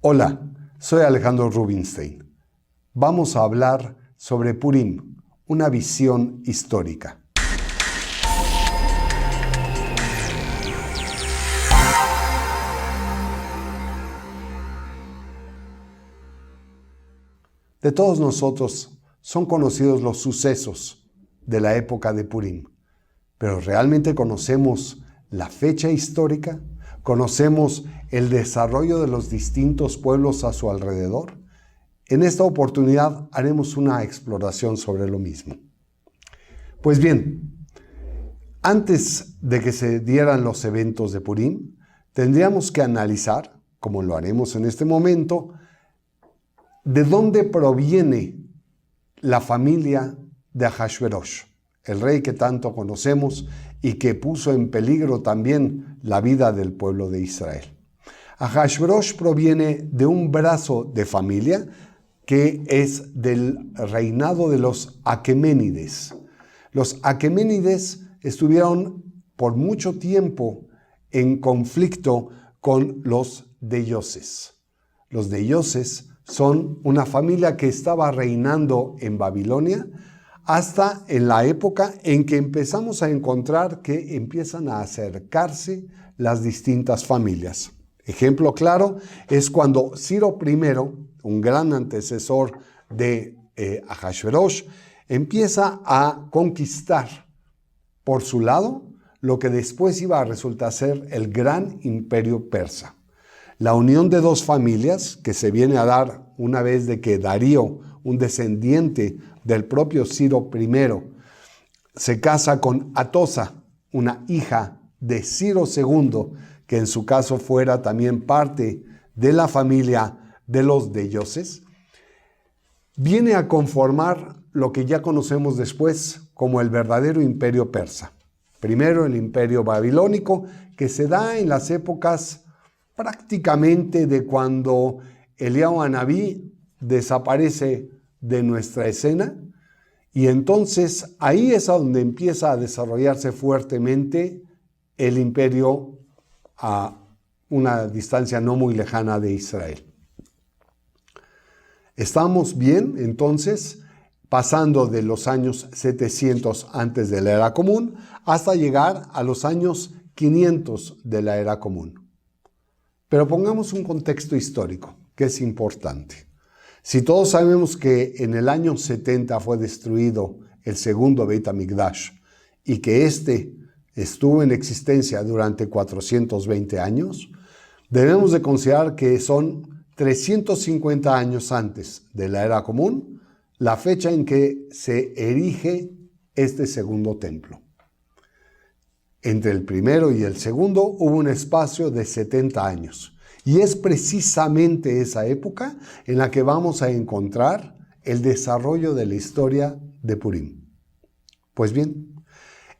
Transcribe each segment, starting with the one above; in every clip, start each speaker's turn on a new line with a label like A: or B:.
A: Hola, soy Alejandro Rubinstein. Vamos a hablar sobre Purim, una visión histórica. De todos nosotros son conocidos los sucesos de la época de Purim, pero ¿realmente conocemos la fecha histórica? ¿Conocemos el desarrollo de los distintos pueblos a su alrededor? En esta oportunidad haremos una exploración sobre lo mismo. Pues bien, antes de que se dieran los eventos de Purim, tendríamos que analizar, como lo haremos en este momento, de dónde proviene la familia de Ahasverosh, el rey que tanto conocemos y que puso en peligro también la vida del pueblo de Israel. Ahasverosh proviene de un brazo de familia que es del reinado de los Aqueménides. Los Aqueménides estuvieron por mucho tiempo en conflicto con los deyoses. Los deyoses son una familia que estaba reinando en Babilonia hasta en la época en que empezamos a encontrar que empiezan a acercarse las distintas familias. Ejemplo claro es cuando Ciro I, un gran antecesor de Ahasverosh, empieza a conquistar por su lado lo que después iba a resultar ser el gran imperio persa. La unión de dos familias que se viene a dar una vez de que Darío, un descendiente del propio Ciro I, se casa con Atosa, una hija de Ciro II, que en su caso fuera también parte de la familia de los deyoses, viene a conformar lo que ya conocemos después como el verdadero imperio persa. Primero el imperio babilónico, que se da en las épocas prácticamente de cuando Eliyahu Anabí desaparece de nuestra escena, y entonces ahí es a donde empieza a desarrollarse fuertemente el imperio a una distancia no muy lejana de Israel. Estamos bien, entonces, pasando de los años 700 antes de la era común hasta llegar a los años 500 de la era común. Pero pongamos un contexto histórico, que es importante. Si todos sabemos que en el año 70 fue destruido el segundo Beit HaMikdash y que este estuvo en existencia durante 420 años, debemos de considerar que son 350 años antes de la era común la fecha en que se erige este segundo templo. Entre el primero y el segundo hubo un espacio de 70 años. Y es precisamente esa época en la que vamos a encontrar el desarrollo de la historia de Purim. Pues bien,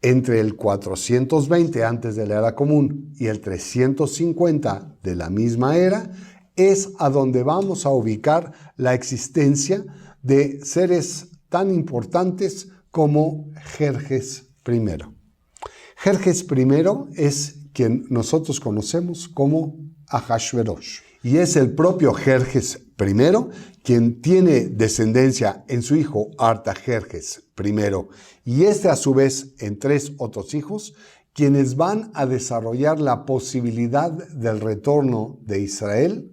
A: entre el 420 antes de la era común y el 350 de la misma era, es a donde vamos a ubicar la existencia de seres tan importantes como Jerjes I. Jerjes I es quien nosotros conocemos como Ahasverosh. Y es el propio Jerjes I quien tiene descendencia en su hijo Artajerjes I, y este a su vez en tres otros hijos, quienes van a desarrollar la posibilidad del retorno de Israel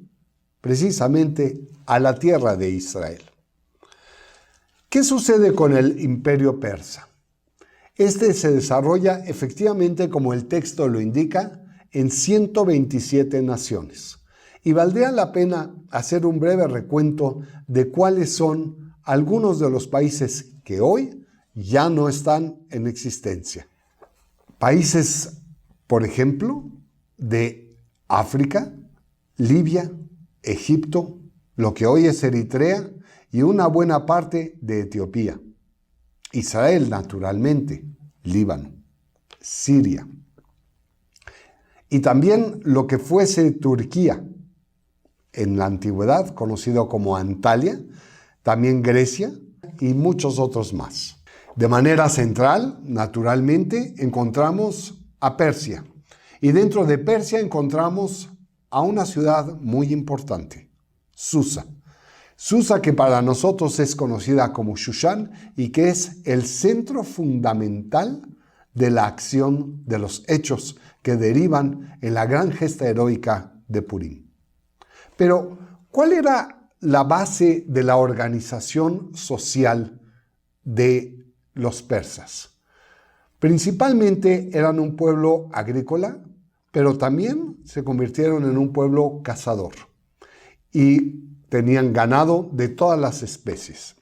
A: precisamente a la tierra de Israel. ¿Qué sucede con el imperio persa? Este se desarrolla efectivamente, como el texto lo indica, en 127 naciones. Y valdría la pena hacer un breve recuento de cuáles son algunos de los países que hoy ya no están en existencia. Países, por ejemplo, de África, Libia, Egipto, lo que hoy es Eritrea y una buena parte de Etiopía. Israel, naturalmente, Líbano, Siria. Y también lo que fuese Turquía, en la antigüedad, conocido como Antalya, también Grecia y muchos otros más. De manera central, naturalmente, encontramos a Persia. Y dentro de Persia encontramos a una ciudad muy importante, Susa. Susa, que para nosotros es conocida como Shushan y que es el centro fundamental de la acción de los hechos que derivan en la gran gesta heroica de Purim. Pero, ¿cuál era la base de la organización social de los persas? Principalmente eran un pueblo agrícola, pero también se convirtieron en un pueblo cazador y tenían ganado de todas las especies.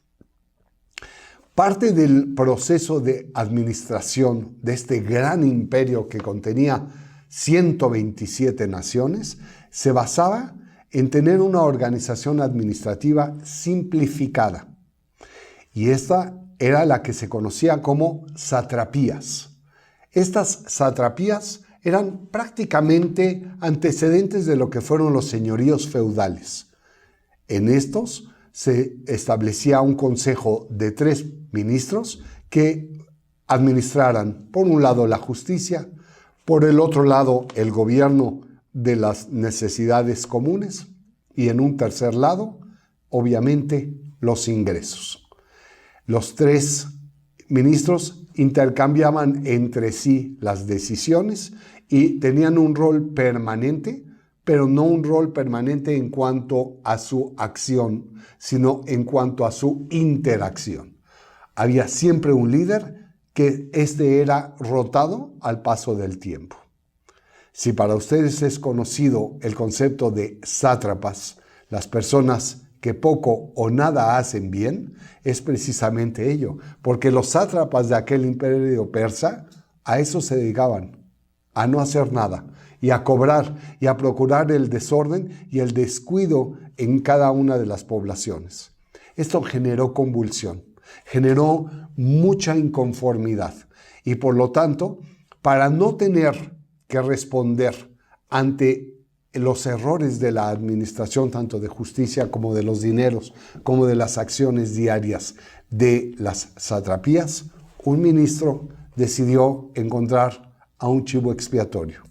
A: Parte del proceso de administración de este gran imperio que contenía 127 naciones se basaba en tener una organización administrativa simplificada. Y esta era la que se conocía como satrapías. Estas satrapías eran prácticamente antecedentes de lo que fueron los señoríos feudales. En estos se establecía un consejo de 3 ministros que administraran, por un lado, la justicia, por el otro lado, el gobierno de las necesidades comunes y en un tercer lado, obviamente, los ingresos. Los 3 ministros intercambiaban entre sí las decisiones y tenían un rol permanente, pero no un rol permanente en cuanto a su acción, sino en cuanto a su interacción. Había siempre un líder que era rotado al paso del tiempo. Si para ustedes es conocido el concepto de sátrapas, las personas que poco o nada hacen bien, es precisamente ello, porque los sátrapas de aquel imperio persa a eso se dedicaban, a no hacer nada, y a cobrar y a procurar el desorden y el descuido en cada una de las poblaciones. Esto generó convulsión, generó mucha inconformidad y por lo tanto, para no tener que responder ante los errores de la administración, tanto de justicia como de los dineros, como de las acciones diarias de las satrapías, un ministro decidió encontrar a un chivo expiatorio.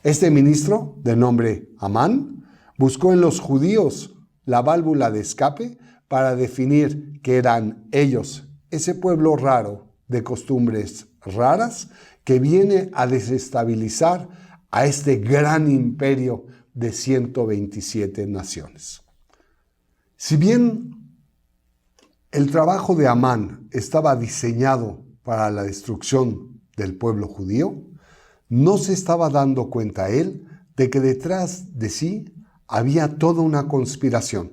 A: Este ministro, de nombre Amán, buscó en los judíos la válvula de escape para definir que eran ellos, ese pueblo raro de costumbres raras, que viene a desestabilizar a este gran imperio de 127 naciones. Si bien el trabajo de Amán estaba diseñado para la destrucción del pueblo judío, no se estaba dando cuenta él de que detrás de sí había toda una conspiración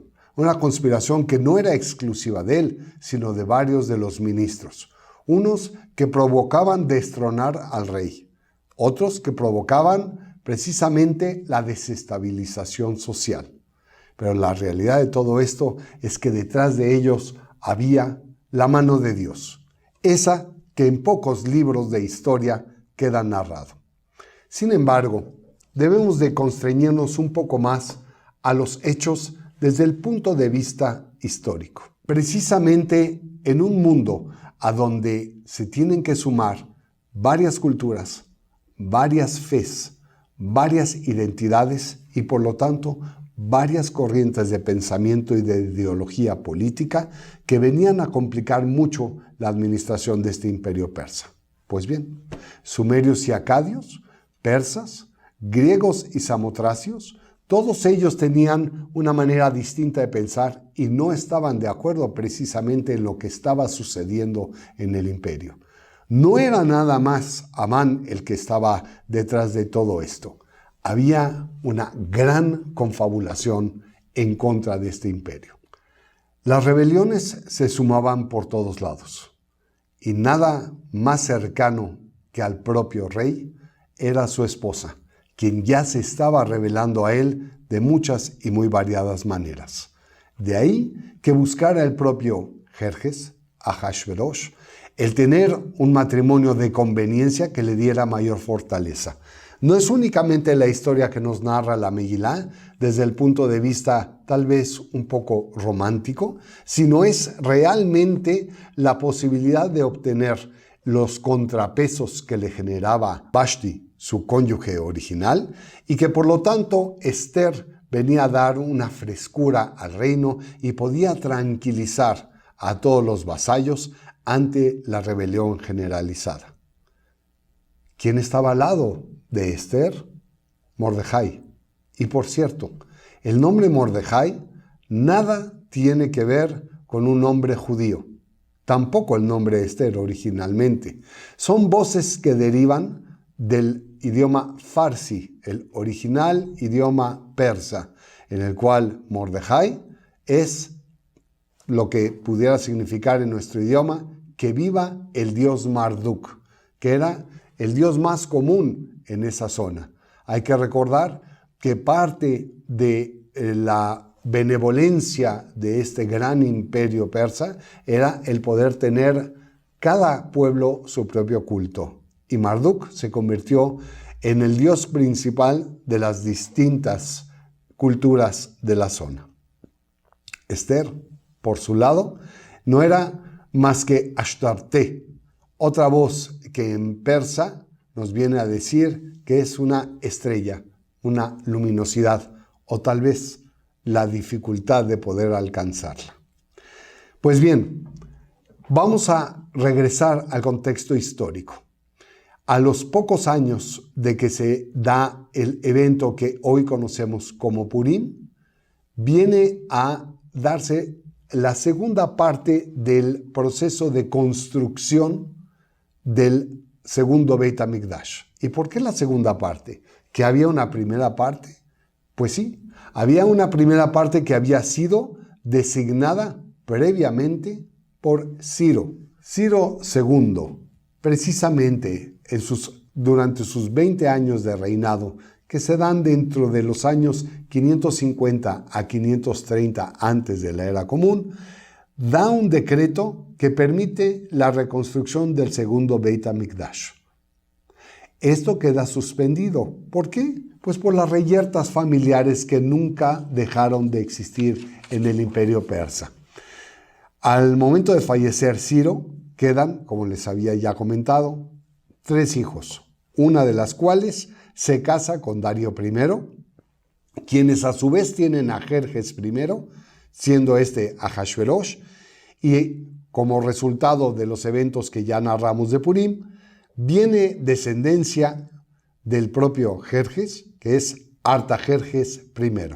A: que no era exclusiva de él, sino de varios de los ministros. Unos que provocaban destronar al rey, otros que provocaban precisamente la desestabilización social. Pero la realidad de todo esto es que detrás de ellos había la mano de Dios, esa que en pocos libros de historia queda narrado. Sin embargo, debemos de constreñirnos un poco más a los hechos desde el punto de vista histórico. Precisamente en un mundo a donde se tienen que sumar varias culturas, varias fes, varias identidades y por lo tanto varias corrientes de pensamiento y de ideología política que venían a complicar mucho la administración de este imperio persa. Pues bien, sumerios y acadios, persas, griegos y samotracios, todos ellos tenían una manera distinta de pensar y no estaban de acuerdo precisamente en lo que estaba sucediendo en el imperio. No era nada más Amán el que estaba detrás de todo esto. Había una gran confabulación en contra de este imperio. Las rebeliones se sumaban por todos lados y nada más cercano que al propio rey era su esposa, quien ya se estaba revelando a él de muchas y muy variadas maneras. De ahí que buscara el propio Jerjes, Ahasverosh, el tener un matrimonio de conveniencia que le diera mayor fortaleza. No es únicamente la historia que nos narra la Megilá desde el punto de vista tal vez un poco romántico, sino es realmente la posibilidad de obtener los contrapesos que le generaba Vashti, su cónyuge original, y que por lo tanto Esther venía a dar una frescura al reino y podía tranquilizar a todos los vasallos ante la rebelión generalizada. ¿Quién estaba al lado de Esther? Mordejai. Y por cierto, el nombre Mordejai nada tiene que ver con un nombre judío. Tampoco el nombre Esther originalmente. Son voces que derivan del idioma farsi, el original idioma persa, en el cual Mordejai es lo que pudiera significar en nuestro idioma que viva el dios Marduk, que era el dios más común en esa zona. Hay que recordar que parte de la benevolencia de este gran imperio persa era el poder tener cada pueblo su propio culto. Y Marduk se convirtió en el dios principal de las distintas culturas de la zona. Esther, por su lado, no era más que Ashtarte, otra voz que en persa nos viene a decir que es una estrella, una luminosidad, o tal vez la dificultad de poder alcanzarla. Pues bien, vamos a regresar al contexto histórico. A los pocos años de que se da el evento que hoy conocemos como Purim, viene a darse la segunda parte del proceso de construcción del segundo Beit HaMikdash. ¿Y por qué la segunda parte? ¿Que había una primera parte? Pues sí, había una primera parte que había sido designada previamente por Ciro. Ciro II, precisamente durante sus 20 años de reinado, que se dan dentro de los años 550 a 530 antes de la Era Común, da un decreto que permite la reconstrucción del segundo Beit HaMikdash. Esto queda suspendido. ¿Por qué? Pues por las reyertas familiares que nunca dejaron de existir en el imperio persa. Al momento de fallecer Ciro, quedan, como les había ya comentado, 3 hijos, una de las cuales se casa con Darío I, quienes a su vez tienen a Jerjes I, siendo este Ahasverosh, y como resultado de los eventos que ya narramos de Purim, viene descendencia del propio Jerjes, que es Artajerjes I.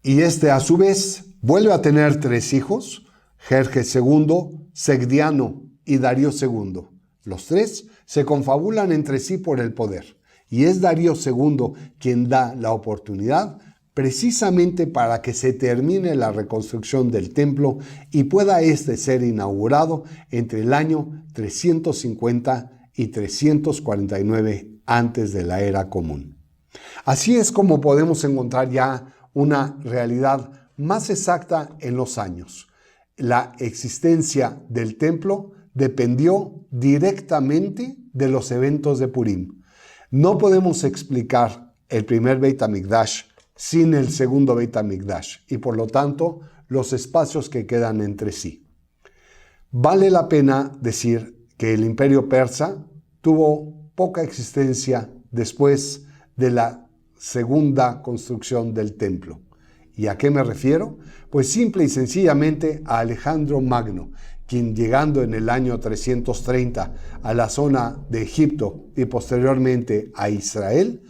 A: Y este a su vez vuelve a tener 3 hijos, Jerjes II, Segdiano y Darío II. Los 3 se confabulan entre sí por el poder. Y es Darío II quien da la oportunidad precisamente para que se termine la reconstrucción del templo y pueda este ser inaugurado entre el año 350 y 349 antes de la Era Común. Así es como podemos encontrar ya una realidad más exacta en los años. La existencia del templo dependió directamente de los eventos de Purim. No podemos explicar el primer Beit HaMikdash sin el segundo Beit HaMikdash y por lo tanto los espacios que quedan entre sí. Vale la pena decir que el imperio persa tuvo poca existencia después de la segunda construcción del templo. ¿Y a qué me refiero? Pues simple y sencillamente a Alejandro Magno, quien llegando en el año 330 a la zona de Egipto y posteriormente a Israel,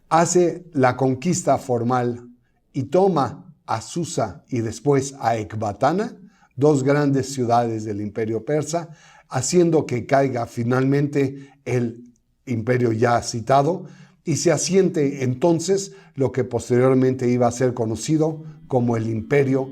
A: hace la conquista formal y toma a Susa y después a Ecbatana, 2 grandes ciudades del imperio persa, haciendo que caiga finalmente el imperio ya citado y se asiente entonces lo que posteriormente iba a ser conocido como el Imperio